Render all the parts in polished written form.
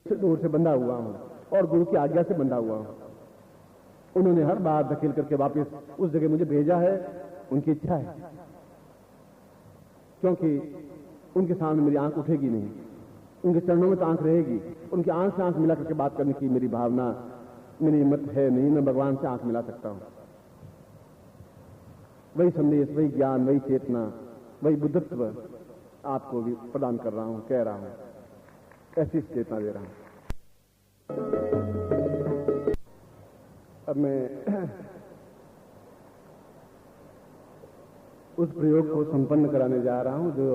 दूर से बंधा हुआ हूं और गुरु की आज्ञा से बंधा हुआ हूं। उन्होंने हर बार धकेल करके वापस उस जगह मुझे भेजा है, उनकी इच्छा है, क्योंकि उनके सामने मेरी आंख उठेगी नहीं, उनके चरणों में तो आंख रहेगी। उनकी आंख से आंख मिला करके बात करने की मेरी भावना, मेरी हिम्मत है नहीं। मैं भगवान से आंख मिला सकता हूं। वही संदेश, वही ज्ञान, वही चेतना, वही बुद्धत्व आपको भी प्रदान कर रहा हूं, कह रहा हूं, ऐसी चेतना दे रहा हूं। अब मैं उस प्रयोग को संपन्न कराने जा रहा हूं जो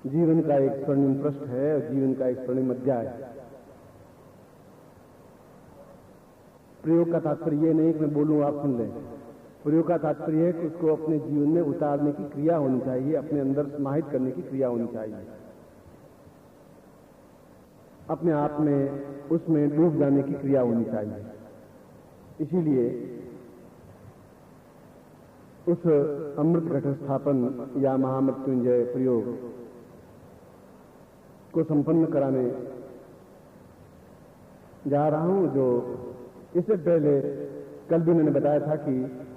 जीवन का एक स्वर्णिम पृष्ठ है और जीवन का एक स्वर्णिम अध्याय है। प्रयोग का तात्पर्य यह नहीं कि मैं बोलूं आप सुन लें। प्रयोग का तात्पर्य है कि उसको अपने जीवन में उतारने की क्रिया होनी चाहिए, अपने अंदर समाहित करने की क्रिया होनी चाहिए, अपने आप में उसमें डूब जाने की क्रिया होनी चाहिए। इसीलिए उस अमृत घट स्थापन या महामृत्युंजय प्रयोग को संपन्न कराने जा रहा हूं, जो इससे पहले कल भी मैंने बताया था कि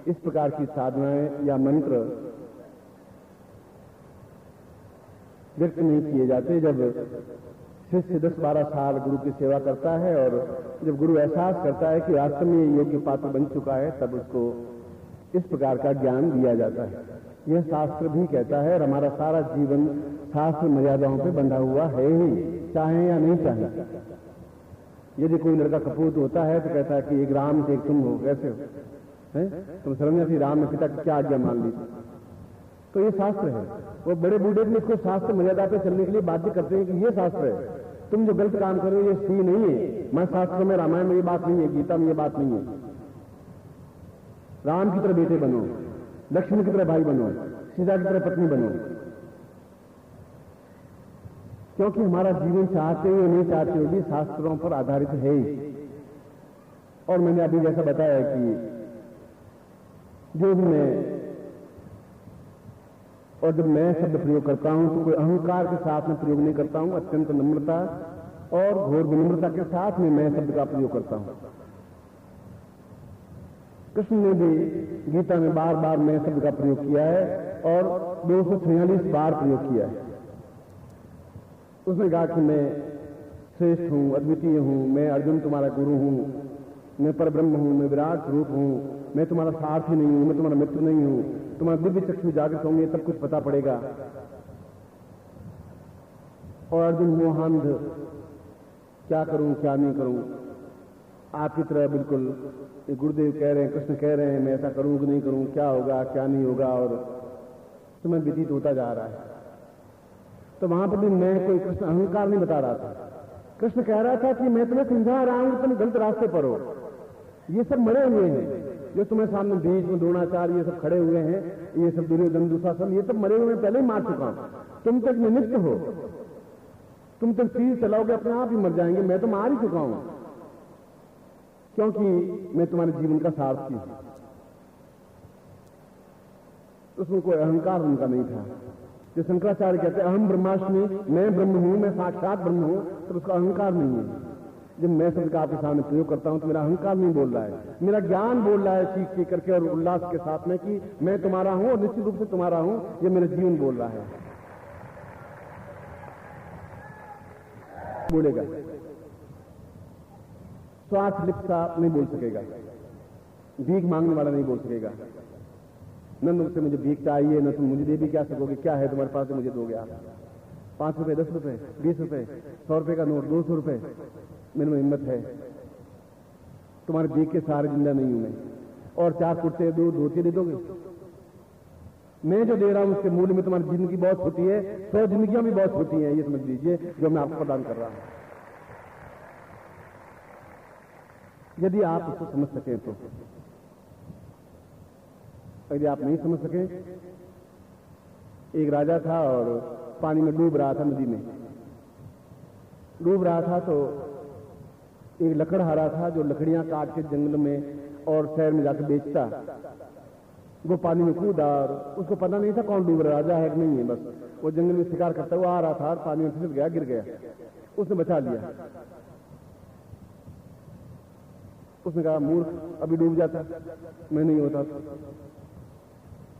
इस प्रकार की साधनाएं या मंत्र व्यक्त नहीं किए जाते। जब शिष्य 10-12 साल गुरु की सेवा करता है और जब गुरु एहसास करता है कि वास्तव में ये योग्य पात्र बन चुका है, तब उसको इस प्रकार का ज्ञान दिया जाता है। यह शास्त्र भी कहता है और हमारा सारा जीवन शास्त्र मर्यादाओं पे बंधा हुआ है ही, चाहे या नहीं चाहे। यदि कोई लड़का कपूत होता है तो कहता है कि एक राम से एक तुम हो, कैसे हो हैं? तुम सन्यासी राम ने पिता की क्या आज्ञा मान ली? तो ये शास्त्र है। वो बड़े बूढ़े भी इसको शास्त्र मर्यादा पे चलने के लिए बाध्य करते हैं कि ये शास्त्र है, तुम जो गलत काम करो ये सही नहीं है। मैं शास्त्रों में, रामायण में ये बात नहीं है, गीता में ये बात नहीं है। राम की तरह बेटे बनो, लक्ष्मण की तरह भाई बनो, सीता की तरह पत्नी बनो, क्योंकि हमारा जीवन चाहते हो नहीं चाहते हो भी शास्त्रों पर आधारित है ही। और मैंने अभी जैसा बताया कि जो भी मैं और जब मैं शब्द प्रयोग करता हूं तो कोई अहंकार के साथ में प्रयोग नहीं करता हूं, अत्यंत नम्रता और घोर विनम्रता के साथ में मैं शब्द का प्रयोग करता हूं। कृष्ण ने भी गीता में बार बार मैं शब्द का प्रयोग किया है और 246 बार प्रयोग किया है। उसने कहा कि मैं श्रेष्ठ हूं, अद्वितीय हूं, मैं अर्जुन तुम्हारा गुरु हूं, मैं परब्रह्म हूं, मैं विराट स्वरूप हूं, मैं तुम्हारा सारथी नहीं हूं, मैं तुम्हारा मित्र नहीं हूं, तुम्हारा दिव्य चक्षु जागृत होंगे तब कुछ पता पड़ेगा। और अर्जुन मोहांध, क्या करूं क्या नहीं करूं, आपकी तरह बिल्कुल गुरुदेव कह रहे हैं, कृष्ण कह रहे हैं, मैं ऐसा करूं कि नहीं करूं, क्या होगा क्या नहीं होगा, और तुम्हें व्यतीत होता जा रहा है। तो वहां पर भी मैं कोई कृष्ण अहंकार नहीं बता रहा था। कृष्ण कह रहा था कि मैं तुम्हें समझा रहा हूं, तुम गलत रास्ते पर हो। ये सब मरे हुए हैं जो तुम्हें सामने बीच में द्रोणाचार्य ये सब खड़े हुए हैं, ये सब दुर्योधन दुशासन, ये सब मरे हुए मैं पहले ही मार चुका हूं। तुम तक निमित्त हो, तुम तक तीर चलाओगे अपने आप ही मर जाएंगे, मैं तो मार ही चुका हूं, क्योंकि मैं तुम्हारे जीवन का सारथी हूं। उसमें कोई अहंकार उनका नहीं था। जो शंकराचार्य कहते हैं अहम ब्रह्मास्मि, मैं ब्रह्म हूं, मैं साक्षात ब्रह्म हूं, तो उसका अहंकार नहीं है। जब मैं शब्द का आपके सामने प्रयोग करता हूं तो मेरा अहंकार नहीं बोल रहा है, मेरा ज्ञान बोल रहा है चीख चीख करके और उल्लास के साथ में कि मैं तुम्हारा हूं और निश्चित रूप से तुम्हारा हूं, ये मेरा जीवन बोल रहा है। बोलेगा स्वार्थ लिप्सा नहीं बोल सकेगा, भीख मांगने वाला नहीं बोल सकेगा। न तुमसे मुझे भीख चाहिए, न तुम मुझे दे भी क्या सकोगे, क्या है तुम्हारे पास मुझे दोगे आप? 5 रुपए, 10 रुपए, 20 रुपए, 100 रुपए का नोट, 200 रुपए, मेरे में हिम्मत है। तुम्हारे भीख के सहारे जिंदा नहीं हूं मैं। और 4 कुर्ते दो, धोती दे दोगे? मैं जो दे रहा हूं उसके मूल्य में तुम्हारी जिंदगी बहुत होती है, 100 जिंदगियां भी बहुत होती हैं, ये समझ लीजिए जो मैं आपको प्रदान कर रहा हूं। यदि आप उसको समझ सकें तो। यदि आप नहीं समझ सके, एक राजा था और पानी में डूब रहा था, नदी में डूब रहा था, तो एक लकड़हारा था जो लकड़ियां काट के जंगल में और शहर में जाकर बेचता। वो पानी में कूदा और उसको पता नहीं था कौन डूब रहा, राजा है कि नहीं है, बस वो जंगल में शिकार करता हुआ आ रहा था, पानी में फिसल गया, गिर गया, उसने बचा लिया। उसने कहा मूर्ख, अभी डूब जाता, मैं नहीं होता।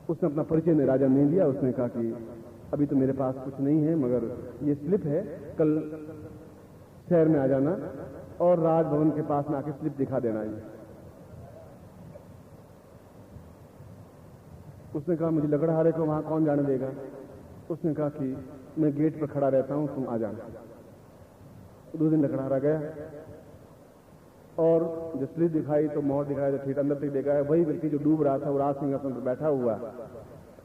उसने अपना परिचय ने राजा नहीं दिया। उसने कहा कि अभी तो मेरे पास कुछ नहीं है, मगर ये स्लिप है, कल शहर में आ जाना और राजभवन के पास में आके स्लिप दिखा देना। ये उसने कहा मुझे लकड़हारे को वहां कौन जाने देगा। उसने कहा कि मैं गेट पर खड़ा रहता हूं, तुम आ जाना। 2 दिन लकड़हारा गया और जब स्लिप दिखाई तो मोहर दिखाया, तो ठीक अंदर तक देखा है वही व्यक्ति जो डूब रहा था वो राज सिंहासन पर बैठा हुआ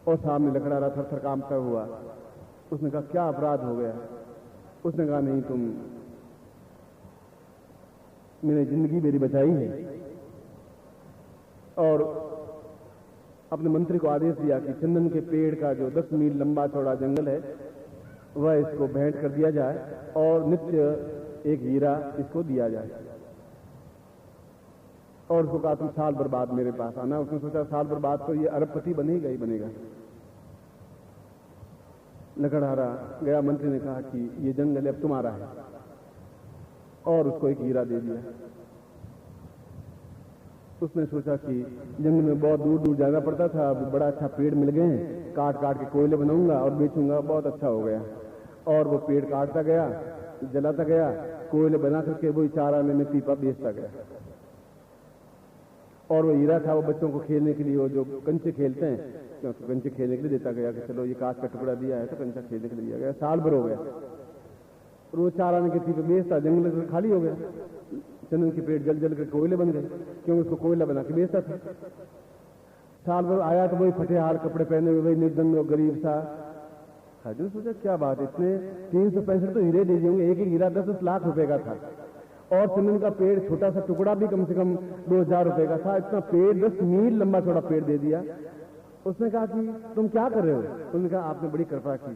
और सामने लकड़हारा थर-थर कांपता हुआ। उसने कहा क्या अपराध हो गया। उसने कहा नहीं, तुम मैंने जिंदगी मेरी बचाई है और अपने मंत्री को आदेश दिया कि चंदन के पेड़ का जो 10 मील लंबा चौड़ा जंगल है वह इसको भेंट कर दिया जाए और नित्य एक हीरा इसको दिया जाए। और उसको कहा तुम साल भर बाद मेरे पास आना। उसने सोचा साल भर बाद तो ये अरबपति बनेगा ही बनेगा। लकड़हारा गया, मंत्री ने कहा कि ये जंगल अब तुम्हारा है और उसको एक हीरा दे दिया। उसने सोचा कि जंगल में बहुत दूर दूर जाना पड़ता था, अब बड़ा अच्छा पेड़ मिल गए हैं, काट काट के कोयले बनाऊंगा और बेचूंगा, बहुत अच्छा हो गया। और वो पेड़ काटता गया, जलाता गया, कोयले बना करके वही 4 आने में पीपा बेचता गया। और वो हीरा था वो बच्चों को खेलने के लिए, वो जो कंचे खेलते हैं तो कंचे खेलने के लिए देता गया कि चलो ये कांच का टुकड़ा दिया है तो कंचा खेलने के लिए दिया गया। साल भर हो गया और वो 4 आने के पीपे बेचता, जंगल खाली हो गया। चंदन के पेड़ जल जल कर कोयले बन गए, क्योंकि उसको कोयला बना के बेचता था। साल भर आया तो वही फटे हाल कपड़े पहने हुए, वही निर्धन और गरीब सा। हाजिर सोचा क्या बात, इतने 365 तो हीरे दे दिए, एक एक हीरा 10-10 लाख रुपए का था और चंदन का पेड़ छोटा सा टुकड़ा भी कम से कम 2000 रुपए का था। इतना पेड़ 10 मील लंबा चौड़ा पेड़ दे दिया। उसने कहा कि तुम क्या कर रहे हो। उन्होंने कहा आपने बड़ी कृपा की,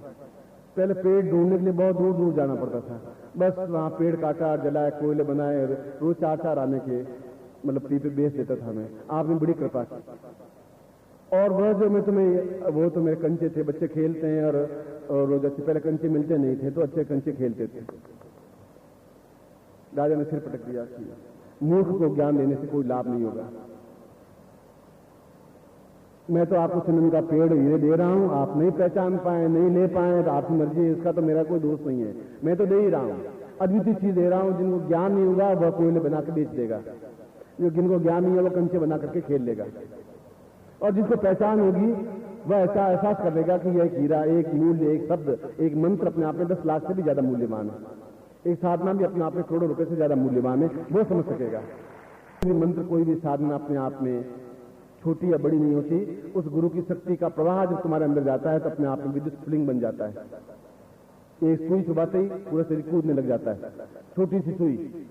पहले पेड़ ढूंढने के लिए बहुत दूर दूर जाना पड़ता था, बस वहां पेड़ काटा, जलाए, कोयले बनाए, रोज 4-4 आने के मतलब पीपे बेच देता था मैं, आपने बड़ी कृपा की। और वह जो मैं तुम्हें, वो तो मेरे कंचे थे, बच्चे खेलते हैं और रोज अच्छे, पहले कंचे मिलते नहीं थे तो अच्छे कंचे खेलते थे। राजा ने सिर पटक दिया कि मूर्ख को ज्ञान देने से कोई लाभ नहीं होगा। मैं तो आपको चंदन का पेड़ हीरे दे रहा हूं, आप नहीं पहचान पाए, नहीं ले पाए तो आपकी मर्जी है, इसका तो मेरा कोई दोष नहीं है। मैं तो दे ही रहा हूं, अद्वितीय चीज दे रहा हूं। जिनको ज्ञान नहीं होगा वह कोयले बना के बेच देगा, जो जिनको ज्ञान नहीं है वो कंचे बना करके खेल लेगा, और जिसको पहचान होगी वह ऐसा एहसास कर लेगा कि यह एक हीरा, एक मूल्य, एक शब्द, एक मंत्र अपने आप में 10 लाख से भी ज्यादा मूल्यवान है, एक साधना भी अपने आप में करोड़ों रुपए से ज्यादा मूल्यवान है, वो समझ सकेगा। कोई मंत्र, कोई भी साधना अपने आप में छोटी या बड़ी नहीं होती। उस गुरु की शक्ति का प्रवाह जब तुम्हारे अंदर जाता है तो अपने आप में विद्युत स्फुलिंग बन जाता है। एक सुई चुबाते ही पूरा शरीर कूदने लग जाता है, छोटी सी सुई।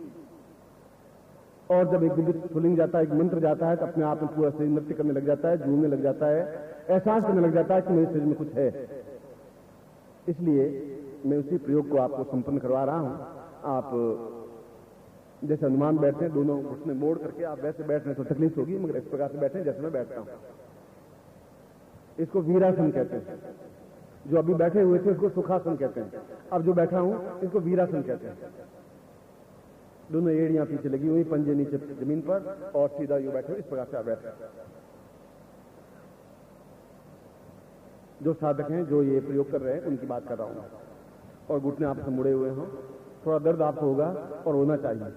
और जब एक विद्युत स्फुलिंग जाता है, एक मंत्र जाता है तो अपने आप में पूरा शरीर नृत्य करने लग जाता है, झूमने लग जाता है, एहसास करने लग जाता है कि मेरे शरीर में कुछ है। इसलिए मैं उसी प्रयोग को आपको संपन्न करवा रहा हूं। आप जैसे हनुमान बैठते हैं, दोनों घुटने मोड़ करके, आप वैसे बैठ रहे हैं तो तकलीफ होगी, मगर इस प्रकार से बैठे जैसे मैं बैठता हूं। इसको वीरासन कहते हैं। जो अभी बैठे हुए थे उसको सुखासन कहते हैं, अब जो बैठा हूं इसको वीरासन कहते हैं। दोनों एड़ियां पीछे लगी हुई, पंजे नीचे जमीन पर और सीधा यूं बैठे हुए, इस प्रकार से आप बैठे हैं। जो साधक हैं, जो ये प्रयोग कर रहे हैं, उनकी बात कर रहा हूं। और घुटने आपसे मुड़े हुए हों, थोड़ा दर्द आपको होगा और होना चाहिए।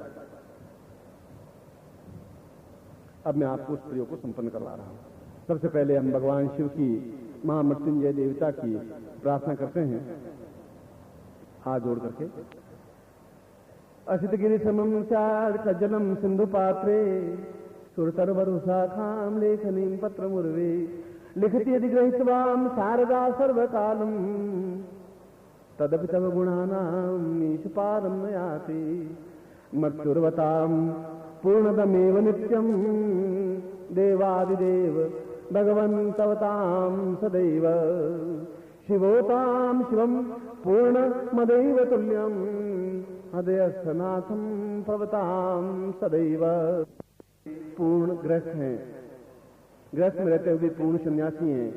अब मैं आपको उस प्रयोग को संपन्न करवा रहा हूं। सबसे पहले हम भगवान शिव की, महामृत्युंजय देवता की प्रार्थना करते हैं, हाथ जोड़ करके। असित गिरि समम चार्कजलम सिंधु पात्रे सुरतरवरुषाखाम लेखनीम पत्र मुर्वे लिखति यदि ग्रहीत्वाम शारदा सर्वकालम तदपि तव गुणानाम ईशपारम न याति मत्सुर्वताम पूर्णतमेव नित्यम देवादिदेव भगवन्तवताम सदैव शिवोताम शिवम पूर्णमदैव तुल्यम हृदयस्थनाथम भवताम सदैव। पूर्ण गृहस्थ हैं, गृहस्थ में रहते हुए पूर्ण सन्यासी हैं।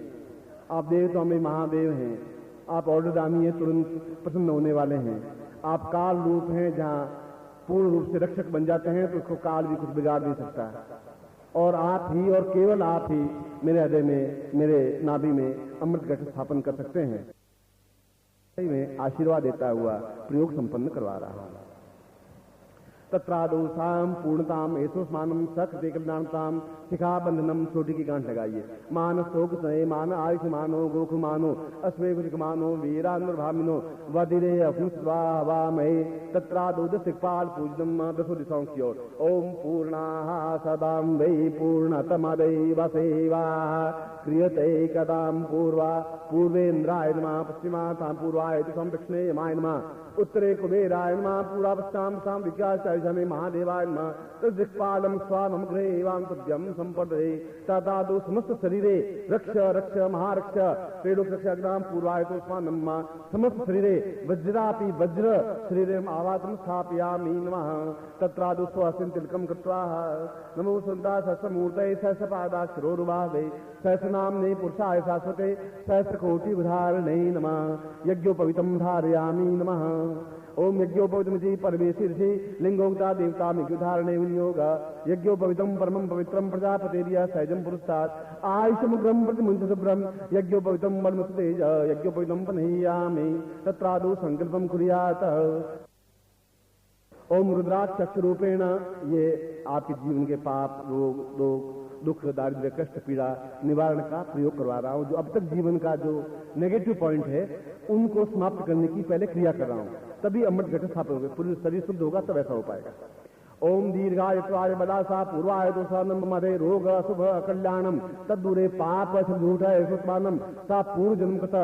आप देव तो हमें महादेव हैं, आप ऑर्डर दानी है, तुरंत प्रसन्न होने वाले हैं। आप काल रूप हैं, जहां पूर्ण रूप से रक्षक बन जाते हैं तो उसको काल भी कुछ बिगाड़ नहीं सकता है। और आप ही और केवल आप ही मेरे हृदय में, मेरे नाभि में अमृत घट स्थापन कर सकते हैं। में आशीर्वाद देता हुआ प्रयोग संपन्न करवा रहा हूं। तत्रादोषाम पूर्णताम एसोस्मानम सकृते कल्याणताम शिखा बंधनम, छोटी की गांठ लगाइए। मान शोक सहे मान आयुष्मानो गोखमानो अस्मे कुमानो वीरानुर्भामिनो वधिरे अभुस्वामहे। तत्रादोद शिखपाल पूजनम दसो दिशाओं की ओर। ओम पूर्णाः सदां वै पूर्णतमदैव सेवा क्रियते कदां पूर्वा पूर्वेन्द्राय नमः पश्चिमातां पूर्वाय दिशं दक्षिणेयमाय नमः उत्तरे कुबेराय नमः पूर्वापश्चां सां विकासाय में महादेवाय नमः। तद्दिक्पालम स्वामं ग्रहेवां तुभ्यं संपदे। तदादो समस्त शरीरे रक्ष रक्ष महारक्ष त्रेलोक रक्षाग्नां पूर्वाय तो स्वानम समस्त शरीरे वज्रापि वज्र शरीरम आवातम स्थापयामि नमः। तत्रादो स्वस्तिं तिलकं कृत्वा नमो सुंदा सहस्रमूर्तये सहस्रपादा शिरोरुबाहे सहस्रनाम्ने पुरुषाय शाश्वते सहस्रकोटि उदाहरणे नमः। यज्ञोपवीतं धारयामि नमः। ओम यज्ञोपवीतमिति परमेशी ऋषि लिंगोक्ता देवता मिग्धारणे विनियोग। यज्ञोपवीतम परमं पवित्रं प्रजापतेर्य सहजं पुरुषात् आयुषमुग्रं प्रतिमुंच शुभ्रं यज्ञोपवीतम बलमुतेज यज्ञोपवीतम पनह्यामि। तत्रादो संकल्पं कुर्यात्। ओम रुद्राक्ष चक्षुरूपेण, ये आपके जीवन के पाप रोग दुख दारिद्र्य कष्ट पीड़ा निवारण का प्रयोग करवा रहा हूं। जो अब तक जीवन का जो नेगेटिव पॉइंट है उनको समाप्त करने की पहले क्रिया कर रहा हूं, तभी अमृत घट स्थापित होगा, पूरी शरीर शुद्ध होगा तब ऐसा हो पाएगा। ओम दीर्घाय त्वाय बलासा पूर्वाय दोषानम मदे रोग शुभ कल्याणम तद्दूरे पाप झूठाय सुस्मानम सा पूर्व जन्म कृत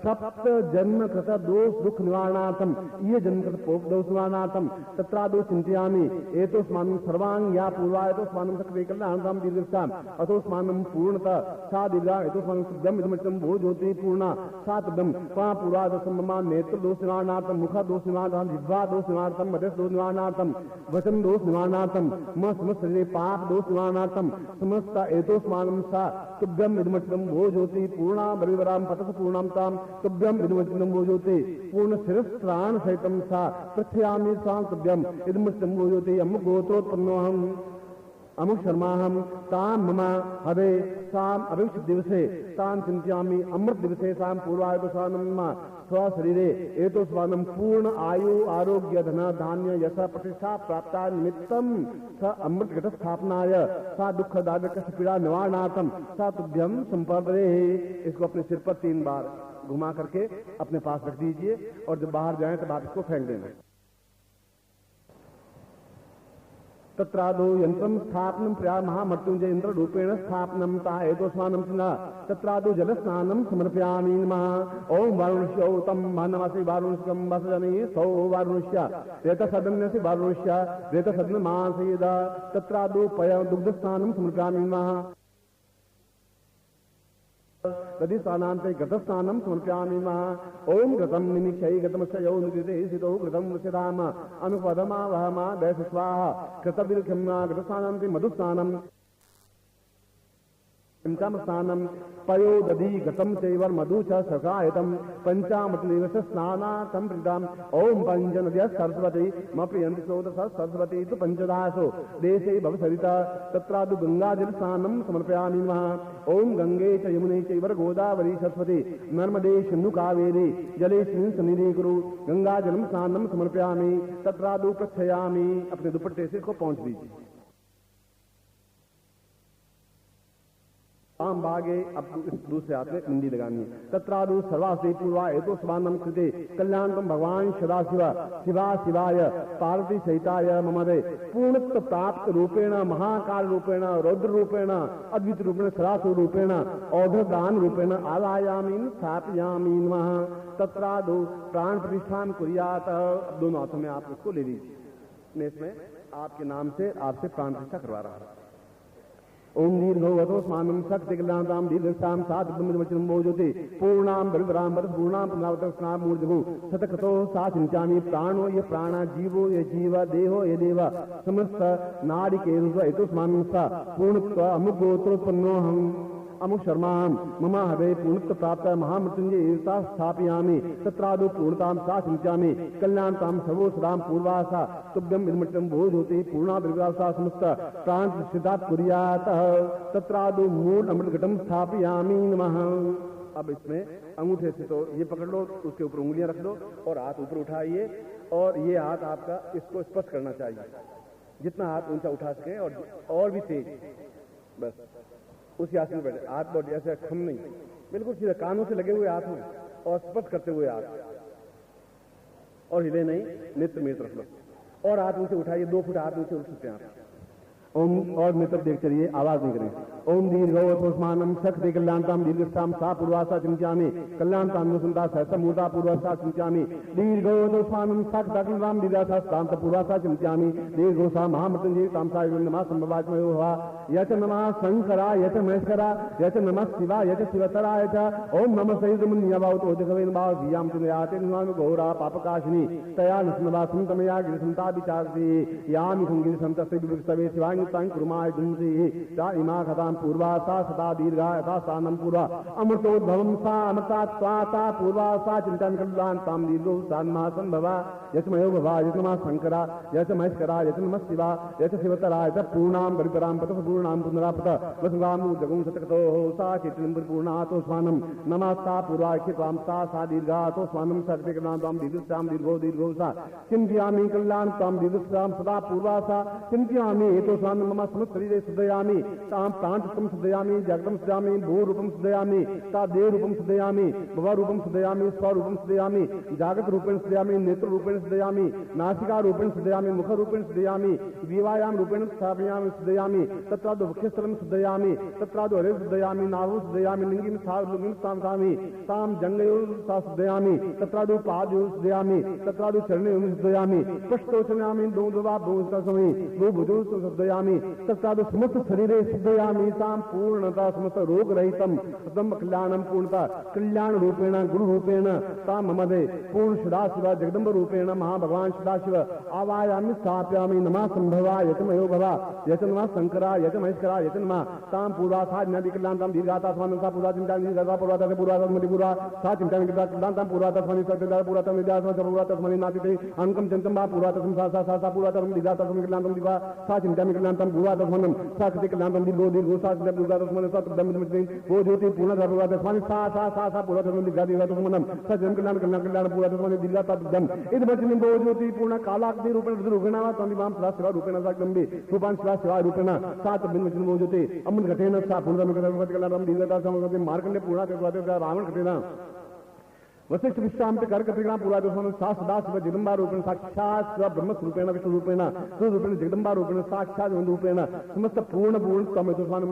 सप्त जन्म कृत दोष दुख निवारणार्थम ये जन्म कृत पोप दोष निवारणार्थम तत्रादो चिंतयामि एतो स्मानम सर्वांग या पूर्वाय तो स्मानम सक्रिय कल्याणम दीर्घाम अतो स्मानम पूर्णतः सा दीर्घा एतो स्मानम शुद्धम इदमचम भो ज्योति पूर्णा सा तदम पा पूर्वाद सम्मा नेत्र दोष निवारणार्थम मुख दोष निवारणार्थम जिह्वा दोष निवारणार्थम मध्यस्थ दोष निवारणार्थम वचन दोष निवारणार्थम समस्त शरीरे पाप दोष निवारणार्थम समस्त एतोस्मानं सा तुभ्यम इदमचनम वो ज्योति पूर्णा बलिवराम पतस पूर्णामताम तुभ्यम इदमचनम वो ज्योति पूर्ण शिरस्त्राण सहितम सा पृथ्व्यामि सा तुभ्यम इदमचनम वो ज्योति अमुक गोत्रोत्पन्नोऽहम् अमुक शर्माहम ताम मम हवे साम अभिष्ट दिवसे ताम चिंत्यामि अमृत दिवसे साम पूर्वाय स्वानम स्वशरीरे एतो स्वानम पूर्ण आयु आरोग्य धन धान्य यश प्रतिष्ठा प्राप्ता निमित्तम स अमृत घट स्थापनाय सा दुख दारिद्र्य कष्ट पीड़ा निवारणार्थम सा तुभ्यम संपर्दे। इसको अपने सिर पर 3 बार घुमा करके अपने पास रख दीजिए और जब बाहर जाएं तब आप इसको फेंक देना। तत्रादो यंत्रम स्थापनम प्रिया महामृत्युंजय इंद्र रूपेण स्थापनम ता एतोस्मानं चिन्ना तत्रादो जल स्नानं समर्पयामि नमः। ओम वारुण्य तम मानवासी वारुण्यकं वसजने सौ वारुण्य रेत सदन्यसि वारुण्य रेत सदन मासेदा तत्रादो पय दुग्ध स्नानं समर्पयामि नमः। तदि स्थानान्ते गतस्थानं समर्पयामि नमः। ओम गतं निमिक्षै गतमस्य निकृते सितो गतं वृषधाम अनुपदमा वहमा दैस स्वाहा कृतविलखम्ना गतस्थानान्ते मधुस्नानं पंचामस्थानं पयो दधि गतं चैवर मधु च सखायतं पंचामृतनिवस स्नानार्थं प्रीताम्। ओम पंचनद्यः सरस्वती मप्रियन्ति स्रोतः सरस्वती तु पंचदासो देशे भवसरिता तत्रादु गंगाजल स्नानं समर्पयामि नमः। ओम गंगे च यमुने चैव गोदावरी सरस्वती नर्मदे सिन्धु कावेरी जलेस्मिन् सन्निधिं कुरु गंगाजलं स्नानं समर्पयामि तत्रादु प्रक्षयामि। अपने दुपट्टे से इसको पहुंच दीजिए। आम भागे अब दूसरे हाथ में मुंडी लगानी है। तत्रादु सर्वास्ते पूर्वा एतो स्वानम कृते कल्याणकम भगवान सदाशिव शिवा शिवाय पार्वती सहिताय ममदे पूर्णत्व प्राप्त रूपेण महाकाल रूपेण रौद्र रूपेण अद्वित रूपेण सरासु रूपेण औधदान रूपेण आलायामी स्थापयामी नमः। तत्रादु प्राण प्रतिष्ठा कुर्यात। दोनों हाथों में आप इसको ले लीजिए। मैं इसमें आपके नाम से आपसे प्राण प्रतिष्ठा करवा रहा हूं। ओम दीर्घो स्मानम शक्ति कल्याणताम दीर्घताम सात ब्रह्मवचनम वो ज्योति पूर्णाम बलिवराम बल पूर्णाम पुनरावतम मूर्धगु शतकृतो सा चिंचामी प्राणो ये प्राणा जीवो ये जीव देहो ये देव समस्त नाड़ी के रूप स्मानम सा पूर्णत्व अमुक गोत्रोत्पन्नो हम अमुक शर्माम ममा हवे पूर्णत्व प्राप्त महामृत्युंजय एवं स्थापयामि तत्रादो पूर्णताम सा चिंत्यामि कल्याणताम सर्वो सदाम पूर्वासा तुभ्यम इदमृत्यम बोध होते पूर्णा दुर्गासा समस्त प्रांत सिद्धात् कुर्यात तत्रादो मूल अमृत घटम स्थापयामि नमः। अब इसमें अंगूठे से तो ये पकड़ लो, उसके ऊपर उंगलियां रख दो और हाथ ऊपर उठाइए और ये हाथ आपका इसको स्पर्श करना चाहिए, जितना हाथ ऊंचा उठा सके और भी तेज, बस उसी आसन में बैठे, हाथ बहुत ऐसे खम नहीं, बिल्कुल सीधा कानों से लगे हुए हाथ में और स्पर्श करते हुए हाथ, और हिले नहीं, नेत्र में रख लो और हाथ ऊंचे उठाइए, 2 फुट हाथ ऊंचे उठ सकते हैं आप। ओम और मित्र देख चलिए, आवाज नहीं करें। ओम दीर्घोस्मानम शक्ति कल्याणताम दीर्घस्थाम सा पूर्वासा चिंत्यामि कल्याणताम नुसंता सहसमूर्ता पूर्वासा चिंत्यामि दीर्घोस्मानम शक्ताम दीर्घासा स्थांत पूर्वासा चिंत्यामि दीर्घोसा महामृत्युंजय तामसा नमः संभवात्मय हुआ यच नमः शंकरा यच महेश्वरा यच नमः शिवा यच शिवतरा यच ओम नमः सहितमुन्यवाउत ओदकवेन भाव जियाम तुमयाते निवाम घोरा पापकाशिनी तया नस्मदा सुंतमया गिरिसंता विचारति यामि संगिरिसंतस्य विवृक्षवे शिवाय तां कुर्माय दुंसी ता इमा खतां पूर्वासा सदा दीर्घा यथा स्थानं पूर्वा अमृतोद्भवं सा अमृता स्वाता पूर्वासा चिंतन कल्याणतां दीर्घो सान्मा संभवा यचमयो भवा यचमा शंकरा यच महेश्वरा यच नमः शिवा यच शिवतरा यच पूर्णां परितरां पतः पूर्णां पुनरापत वसुगामु जगुं सतकतो सा चित्रं पूर्णातो स्वानं नमस्ता पूर्वाख्य त्वां सा दीर्घातो स्वानं सर्वे कल्याणतां दीर्घस्यां दीर्घो दीर्घो सा चिंत्यामि कल्याणतां दीर्घस्यां सदा पूर्वासा चिंत्यामि एतो स्वानं मम समस्त शरीरे सुदयामि तां प्राणतत्त्वं सुदयामि जागृतं सुदयामि भूरूपं सुदयामि ता देवरूपं सुदयामि भवरूपं सुदयामि स्वरूपं सुदयामि जागृत रूपेण सुदयामि नेत्र रूपेण सुदयामि नासिका रूपेण सुदयामि मुख रूपेण सुदयामि जीवायां रूपेण स्थापयामि सुदयामि तत्रादो वक्षस्थलं सुदयामि तत्रादो हरे सुदयामि नाभो सुदयामि लिंगिं सावलिंगिं स्थापयामि तां जंगयो सा सुदयामि तत्रादो पादयो सुदयामि तत्रादो चरणयो सुदयामि पृष्ठो सुदयामि दोदवा भूस्तसमि वो भुजो सुदयामि तत्रादो समस्त शरीरे सुदयामि तां पूर्णता समस्त रोग रहितं सदम कल्याणं पूर्णता कल्याण रूपेण गुरु रूपेण तां ममदे पूर्ण सदाशिव जगदम्ब रूपेण महाभगवान सदाशिव आवायामि स्थापयामि नमः संभवा यचमयो भवा यच नमः शंकरा यच महेश्वरा यच नमः तां पूर्वासा नदी कल्याणतां दीर्घाता स्वामी सा पूर्वा चिंता दीर्घा पूर्वाता पूर्वाता मधि पूर्वा सा चिंता कल्याणतां पूर्वाता स्वामी सत्यदा पूर्वाता विद्यात्मा पूर्वाता स्वामी नातिते अंकम चिंतन मा पूर्वाता सा सा पूर्वाता दीर्घाता स्वामी कल्याणतां दीर्घा सा चिंता कल्याणतां पूर्वाता स्वामी सा कृति कल्याणतां दीर्घो दीर्घो सा चिंता पूर्वाता स्वामी सा दम वो ज्योति पूर्ण पूर्वाता स्वामी सा पूर्वाता स्वामी दीर्घा दीर्घा स्वामी सा जन्म कल्याण कल्याण कल्याण पूर्वाता स्वामी दीर्घाता दम इद वचन वो ज्योति पूर्ण कालाग्नि रूपेण रूपेण स्वामी मां सदा शिवा रूपेण सा गंभे रूपान शिवा शिवा रूपेण सात बिन वचन वो ज्योति अमृत घटेन सा पूर्ण कल्याण दीर्घता समग्र मार्कंडे पूर्ण रावण घटेन वशिष्ठ विश्राम कर कपिला पूरा सा सदा शिव जगदम्बा रूपेण साक्षात शिव ब्रह्म रूपेण विष्णु रूपेण रूपेण जगदम्बा रूपेण साक्षात रूपेण समस्त पूर्ण तम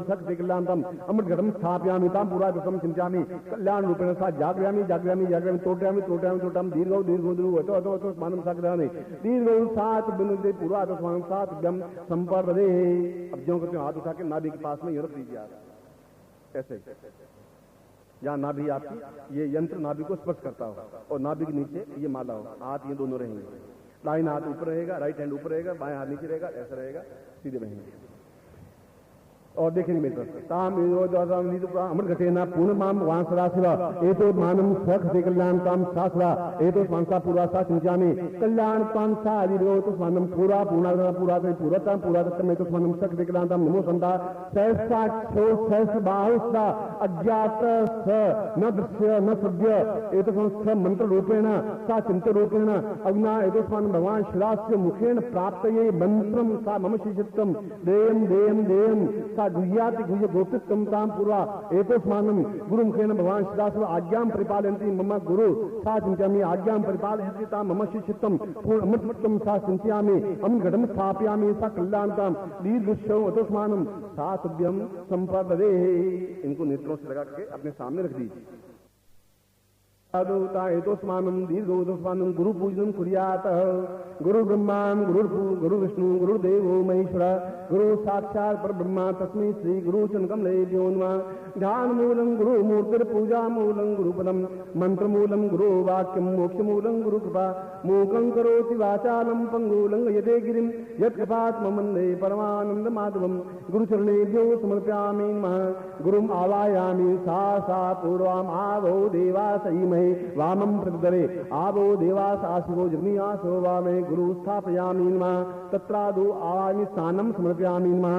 शक्ति कल्याणतम अमृत घटम स्थापयामि तां पूरा दशम चिंत्यामि कल्याण रूपेण सा जागृयामि जागृयामि जागृयामि तोटयामि तोटयामि तोटम दीर्घो दीर्घो दीर्घो अतो स्मानं साग्रहामि दीर्घो सात बिंदु पूरा दशमानं सात गम संपर्दे। अब ज्यों करते हाथ उठा के नाभि के पास में रख दीजिए आप, ऐसे जहां नाभि आपकी ये यंत्र नाभि को स्पर्श करता हो और नाभि के नीचे ये माला हो, हाथ ये दोनों रहेंगे, दाहिना हाथ ऊपर रहेगा, राइट हैंड ऊपर रहेगा, बाएं हाथ नीचे रहेगा, ऐसा रहेगा, सीधे रहेंगे। और देखेंगे मेरे तरफ ताम अमृत घटेना पूर्ण माम वहां सदा शिवा एतो मानम स्वखते कल्याण ताम शास्त्रा एतो स्वांसा पूरा सा चिंत्यामि कल्याण ताम सा आदिरो तो स्वानम पूरा पूर्णा पूरा से पूरता पूरा तत्म तो स्वानम शक्ति कल्याण ताम नमो संता सहसा छो सहस बाहुसा अज्ञात स न दृश्य न सद्य एतो संस्थ मंत्र रूपेण सा चिंत रूपेण अग्ना एतो स्वान भगवान शिलास्य मुखेन प्राप्तये मंत्रम सा मम शिष्यत्वम देयम देयम देयम गुह्याति गुह्य गोप्तित्वं तां पूर्वा एतस्मानं गुरुमुखेन भगवान सदाशिव आज्ञां परिपालयन्ति मम गुरु सा चिन्तयामि आज्ञां परिपालयन्ति तां मम शिष्यत्वं पूर्णमृतं सा चिन्तयामि अहं घटं स्थापयामि सा कल्याणतां दीर्घश्यौ एतस्मानं सा तुभ्यं संपदे। इनको नेत्रों से लगा के अपने सामने रख दीजिए। तायतोस्मानं दीर्घोदस्मानं गुरु पूजनं कुर्यात्। गुरु ब्रह्मा गुरु विष्णु गुरुदेवो महेश्वर गुरु साक्षात् परब्रह्म तस्मै श्री गुरु चरणकमलेभ्यो नमः। ध्यान मूलं गुरु मूर्तिर पूजा मूलं गुरुपदम मंत्र मूलं गुरु वाक्यम मोक्ष मूलं गुरु कृपा मूकं करोति वाचालं पंगुलं यदे गिरिं यत्कृपात्मवन्दे परमानंद माधवम। गुरुचरणेभ्यो समर्पयामि नमः। गुरुम् आवाहयामि सा पूर्वाम् आवो देवासईमहे वामं प्रदरे आवो देवास आशिवो जग्नियासो वामे गुरु स्थापयामि नमः। तत्रादौ आवामि स्नानं समर्पयामि नमः।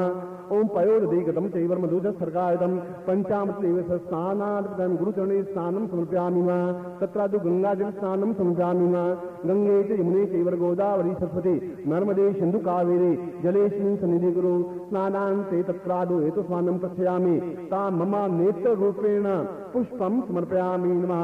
ओम पयोदधिगतं चैवर्मधुज सर्गायतं पंचामृतेव स्नानादितं गुरुचरणे स्नानं समर्पयामि नमः। तत्रादौ गंगाजल स्नानं समर्पयामि नमः। गंगे च यमुने चैव गोदावरी सरस्वती नर्मदे सिन्धु कावेरी जलेस्मिन् सन्निधि गुरु स्नानान्ते तत्रादौ हेतु स्नानं कथयामि तां मम नेत्र रूपेण पुष्पं समर्पयामि नमः।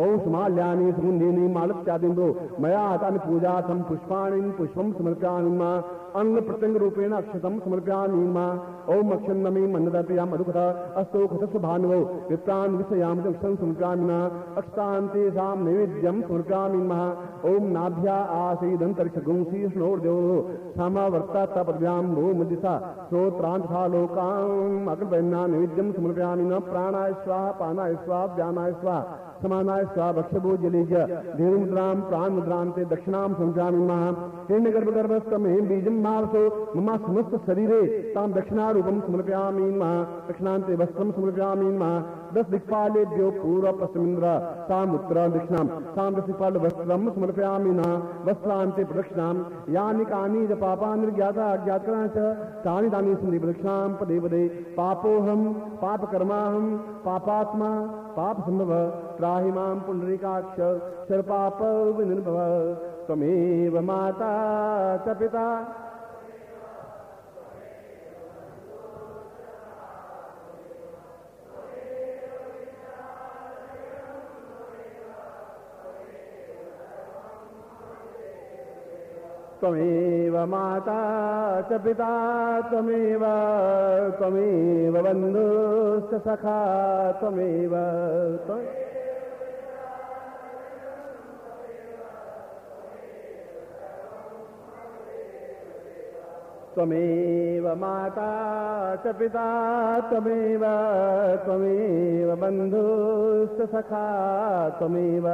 ओम सुमाल्यानि सुगन्धीनि मालत्यादिन्दो मया हतानि पूजार्थं पुष्पाणि पुष्पं समर्पयामि नमः। अन्न प्रत्यंग रूपेण अक्षतं समर्पयामि नमः। ओम अक्षन्नमे मन्नदप्रिया मधुकथा अस्तो खतस्व भानुवो विप्रान् विषयामि अक्षं समर्पयामि नमः। अक्षतान्ते सां नैवेद्यं समर्पयामि नमः। ओम नाभ्या आसीदन्तरिक्षगुंसी स्नोर्देवो समावर्ता पद्भ्यां भूमदिशा श्रोत्रान्तथा लोकाम् अग्रपयन्ना नैवेद्यं समर्पयामि नमः। प्राणाय स्वाहा पानाय स्वाहा व्यानाय स्वाहा समानाय स्वाहा भक्षभो जलेज देवमुद्रां प्राणमुद्रान्ते दक्षिणां समर्पयामि नमः। हिरण्यगर्भगर्भस्थमे बीजं मावसो मम समस्त शरीरे तां दक्षिणारूपं समर्पयामि नमः। दक्षिणान्ते वस्त्रं समर्पयामि नमः। 10 दिक्पालेभ्यो पूर्व पश्चिमेन्द्र ताम् उत्तर दक्षिणां तां 10 दिक्पाल वस्त्रं समर्पयामि नमः। वस्त्रान्ते प्रदक्षिणां यानि कानि च पापानि ज्ञाता अज्ञातानि च तानि तानि सन्ति प्रदक्षिणां पदे पदे। पापोऽहं पापकर्माहं पापात्मा पाप संभव त्राहि मां पुंडरीकाक्ष सर्वपाप विनिर्भव। त्वमेव माता च पिता त्वमेव माता च पिता त्वमेव बन्धुश्च सखा त्वमेव त्वमेव माता च पिता त्वमेव बन्धुश्च सखा त्वमेव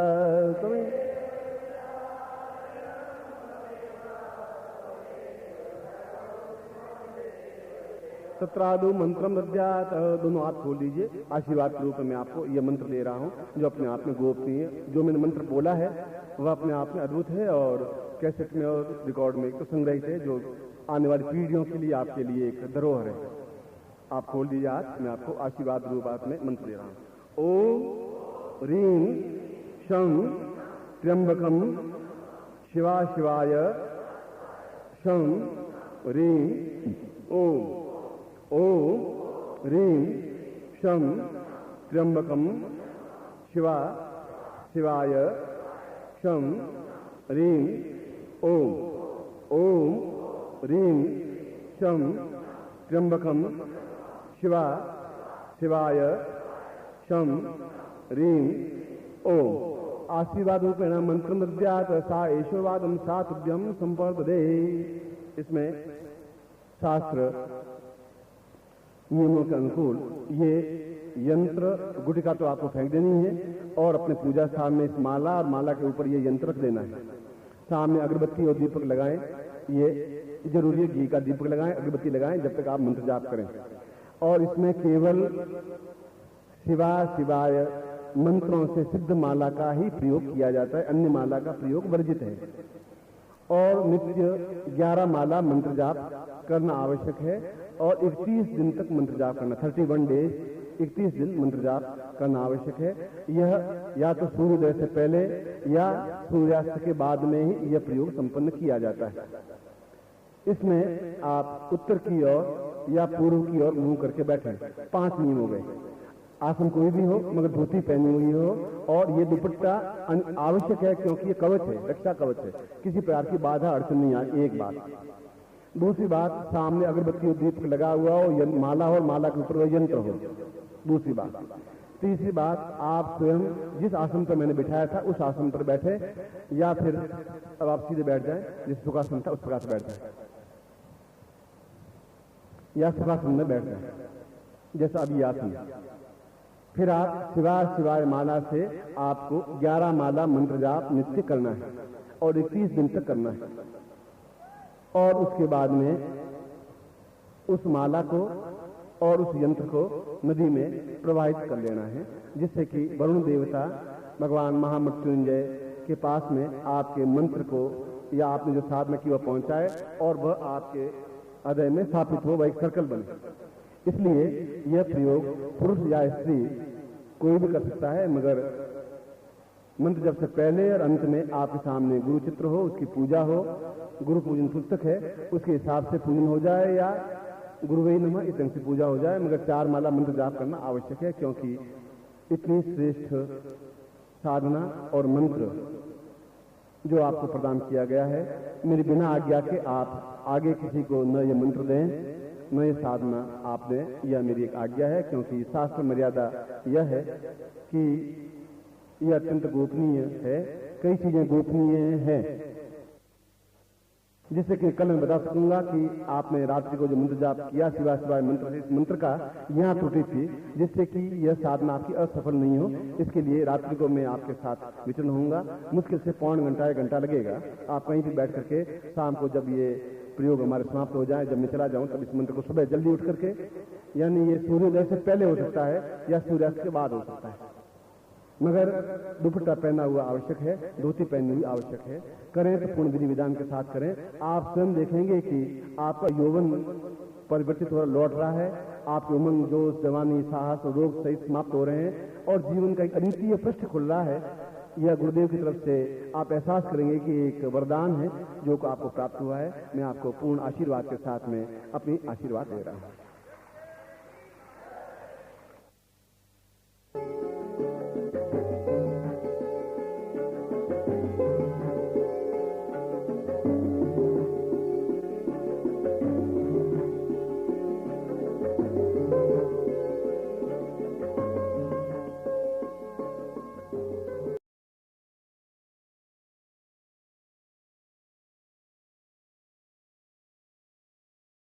तत्रादु मंत्रम दद्यात। दोनों हाथ खोल लीजिए। आशीर्वाद के रूप में आपको यह मंत्र दे रहा हूं जो अपने आप में गोपनीय। जो मैंने मंत्र बोला है वह अपने आप में अद्भुत है और कैसेट में और रिकॉर्ड में तो संग्रहित है, जो आने वाली पीढ़ियों के लिए आपके लिए एक धरोहर है। आप खोल दीजिए हाथ। मैं आपको आशीर्वाद रूप में मंत्र दे रहा हूं। ओम ह्रीं शं त्र्यंबकम शिवा शिवाय शं ह्रीं ओम ह्रीं शं त्र्यंबकम शिवा शिवाय शं ह्रीं ओम ह्रीं शं त्र्यंबकम शिवा शिवाय शं ह्रीं ओम। आशीर्वाद रूपेण मंत्र दद्यात सा ऐश्वर्वादं सा तुभ्यं संपर्पदे। इसमें शास्त्र नियमों के अनुकूल ये यंत्र गुटिका तो आपको फेंक देनी है और अपने पूजा स्थान में इस माला और माला के ऊपर ये यंत्र रख देना है। सामने अगरबत्ती और दीपक लगाएं। ये जरूरी है, घी का दीपक लगाएं, अगरबत्ती लगाएं जब तक आप मंत्र जाप करें। और इसमें केवल शिवा शिवाय मंत्रों से सिद्ध माला का ही प्रयोग किया जाता है, अन्य माला का प्रयोग वर्जित है। और नित्य 11 माला मंत्र जाप करना आवश्यक है और 31 दिन तक मंत्र जाप करना, 31 डेज 31 दिन मंत्र जाप करना आवश्यक है। यह या तो सूर्योदय से पहले या सूर्यास्त के बाद में ही यह प्रयोग संपन्न किया जाता है। इसमें आप उत्तर की ओर या पूर्व की ओर मुंह करके बैठे। 5 नियम हो गए। आसन कोई भी हो मगर धोती पहनी हुई हो और ये दुपट्टा आवश्यक है क्योंकि ये कवच है, रक्षा कवच है, किसी प्रकार की बाधा अड़चन नहीं आए। एक बात। दूसरी बात, सामने अगरबत्ती और दीपक लगा हुआ हो, माला हो और माला के ऊपर वह यंत्र हो। दूसरी बात, तीसरी बात, आप स्वयं जिस आसन पर मैंने बिठाया था उस आसन पर बैठे, या फिर अब आप सीधे बैठ जाएं, जिस सुखासन था उस प्रकार से बैठ जाए, या सुखासन में बैठ जाए जैसा अभी आसन। फिर आप शिवाय शिवाय माला से आपको 11 माला मंत्र जाप नित्य करना है और 21 दिन तक करना है। और उसके बाद में उस माला को और उस यंत्र को नदी में प्रवाहित कर लेना है, जिससे कि वरुण देवता भगवान महामृत्युंजय के पास में आपके मंत्र को या आपने जो साधना की वह पहुंचाए और वह आपके हृदय में स्थापित हो, वह एक सर्कल बने। इसलिए यह प्रयोग पुरुष या स्त्री कोई भी कर सकता है, मगर मंत्र जब से पहले और अंत में आपके सामने गुरु चित्र हो, उसकी पूजा हो, गुरु पूजन पुस्तक है उसके हिसाब से पूजन हो जाए या गुरुवे नमः इस ढंग से पूजा हो जाए, मगर 4 माला मंत्र जाप करना आवश्यक है, क्योंकि इतनी श्रेष्ठ साधना और मंत्र जो आपको प्रदान किया गया है, मेरी बिना आज्ञा के आप आगे किसी को न ये मंत्र दें न ये साधना आप दें, यह मेरी एक आज्ञा है। क्योंकि शास्त्र मर्यादा यह है कि यह अत्यंत गोपनीय है, कई चीजें गोपनीय हैं, जिससे कि कल मैं बता सकूंगा कि आपने रात्रि को जो मंत्र जाप किया शिवाय शिवाय मंत्र, इस मंत्र का यहाँ त्रुटि थी, जिससे कि यह साधना आपकी असफल नहीं हो। इसके लिए रात्रि को मैं आपके साथ विचरण होऊंगा, मुश्किल से पौन घंटा 1 घंटा लगेगा। आप कहीं भी बैठ करके शाम को जब ये प्रयोग हमारे समाप्त हो जाए, जब मैं चला जाऊं, तब इस मंत्र को सुबह जल्दी उठ करके, यानी ये सूर्योदय से पहले हो सकता है या सूर्यास्त के बाद हो सकता है, मगर दुपट्टा पहना हुआ आवश्यक है, धोती पहननी हुई आवश्यक है। करें तो पूर्ण विधि विधान के साथ करें। आप स्वयं देखेंगे कि आपका यौवन परिवर्तित हो लौट रहा है, आपके उमंग जोश जवानी साहस और रोग सहित समाप्त हो रहे हैं और जीवन का एक अद्वितीय पृष्ठ खुल रहा है। यह गुरुदेव की तरफ से आप एहसास करेंगे कि एक वरदान है जो आपको प्राप्त हुआ है। मैं आपको पूर्ण आशीर्वाद के साथ में अपनी आशीर्वाद दे रहा हूं।